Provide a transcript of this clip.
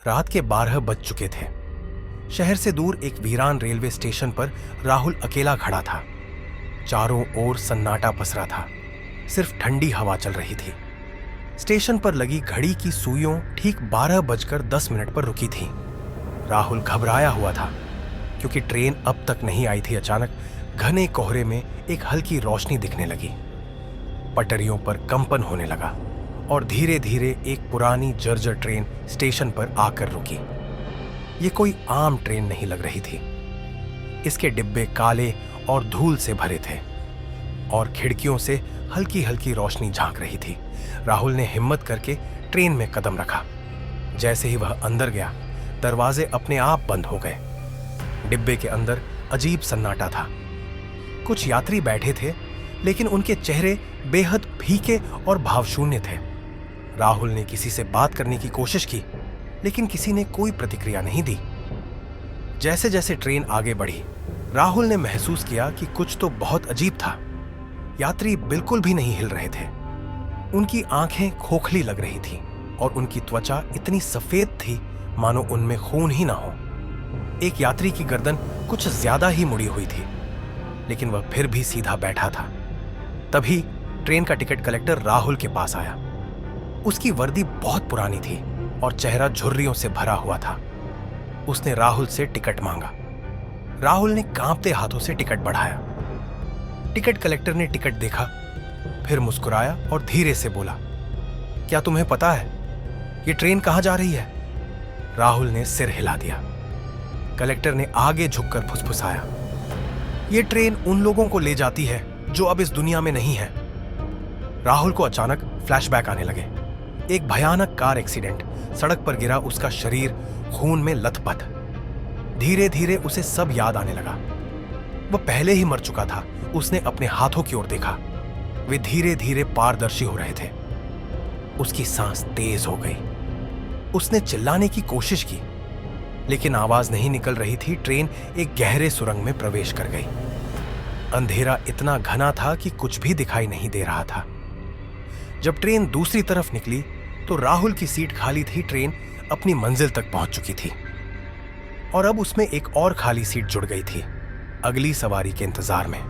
रात के 12 बज चुके थे। शहर से दूर एक वीरान रेलवे स्टेशन पर राहुल अकेला खड़ा था। चारों ओर सन्नाटा पसरा था, सिर्फ ठंडी हवा चल रही थी। स्टेशन पर लगी घड़ी की सुइयों ठीक 12:10 पर रुकी थी। राहुल घबराया हुआ था क्योंकि ट्रेन अब तक नहीं आई थी। अचानक घने कोहरे में एक हल्की रोशनी दिखने लगी। पटरियों पर कंपन होने लगा और धीरे धीरे एक पुरानी जर्जर ट्रेन स्टेशन पर आकर रुकी। ये कोई आम ट्रेन नहीं लग रही थी। इसके डिब्बे काले और धूल से भरे थे और खिड़कियों से हल्की हल्की रोशनी झांक रही थी। राहुल ने हिम्मत करके ट्रेन में कदम रखा। जैसे ही वह अंदर गया, दरवाजे अपने आप बंद हो गए। डिब्बे के अंदर अजीब सन्नाटा था। कुछ यात्री बैठे थे, लेकिन उनके चेहरे बेहद फीके और भावशून्य थे। राहुल ने किसी से बात करने की कोशिश की, लेकिन किसी ने कोई प्रतिक्रिया नहीं दी। जैसे जैसे ट्रेन आगे बढ़ी, राहुल ने महसूस किया कि कुछ तो बहुत अजीब था। यात्री बिल्कुल भी नहीं हिल रहे थे। उनकी आंखें खोखली लग रही थी और उनकी त्वचा इतनी सफेद थी मानो उनमें खून ही ना हो। एक यात्री की गर्दन कुछ ज्यादा ही मुड़ी हुई थी, लेकिन वह फिर भी सीधा बैठा था। तभी ट्रेन का टिकट कलेक्टर राहुल के पास आया। उसकी वर्दी बहुत पुरानी थी और चेहरा झुर्रियों से भरा हुआ था। उसने राहुल से टिकट मांगा। राहुल ने कांपते हाथों से टिकट बढ़ाया। टिकट कलेक्टर ने टिकट देखा, फिर मुस्कुराया और धीरे से बोला, क्या तुम्हें पता है ये ट्रेन कहां जा रही है? राहुल ने सिर हिला दिया। कलेक्टर ने आगे झुककर फुसफुसाया, ये ट्रेन उन लोगों को ले जाती है जो अब इस दुनिया में नहीं है। राहुल को अचानक फ्लैशबैक आने लगे। एक भयानक कार एक्सीडेंट, सड़क पर गिरा उसका शरीर खून में लथपथ। धीरे धीरे उसे सब याद आने लगा। वह पहले ही मर चुका था। उसने अपने हाथों की ओर देखा, वे धीरे धीरे पारदर्शी हो रहे थे। उसकी सांस तेज हो गई। उसने चिल्लाने की कोशिश की, लेकिन आवाज नहीं निकल रही थी। ट्रेन एक गहरे सुरंग में प्रवेश कर गई। अंधेरा इतना घना था कि कुछ भी दिखाई नहीं दे रहा था। जब ट्रेन दूसरी तरफ निकली तो राहुल की सीट खाली थी। ट्रेन अपनी मंजिल तक पहुंच चुकी थी और अब उसमें एक और खाली सीट जुड़ गई थी, अगली सवारी के इंतजार में।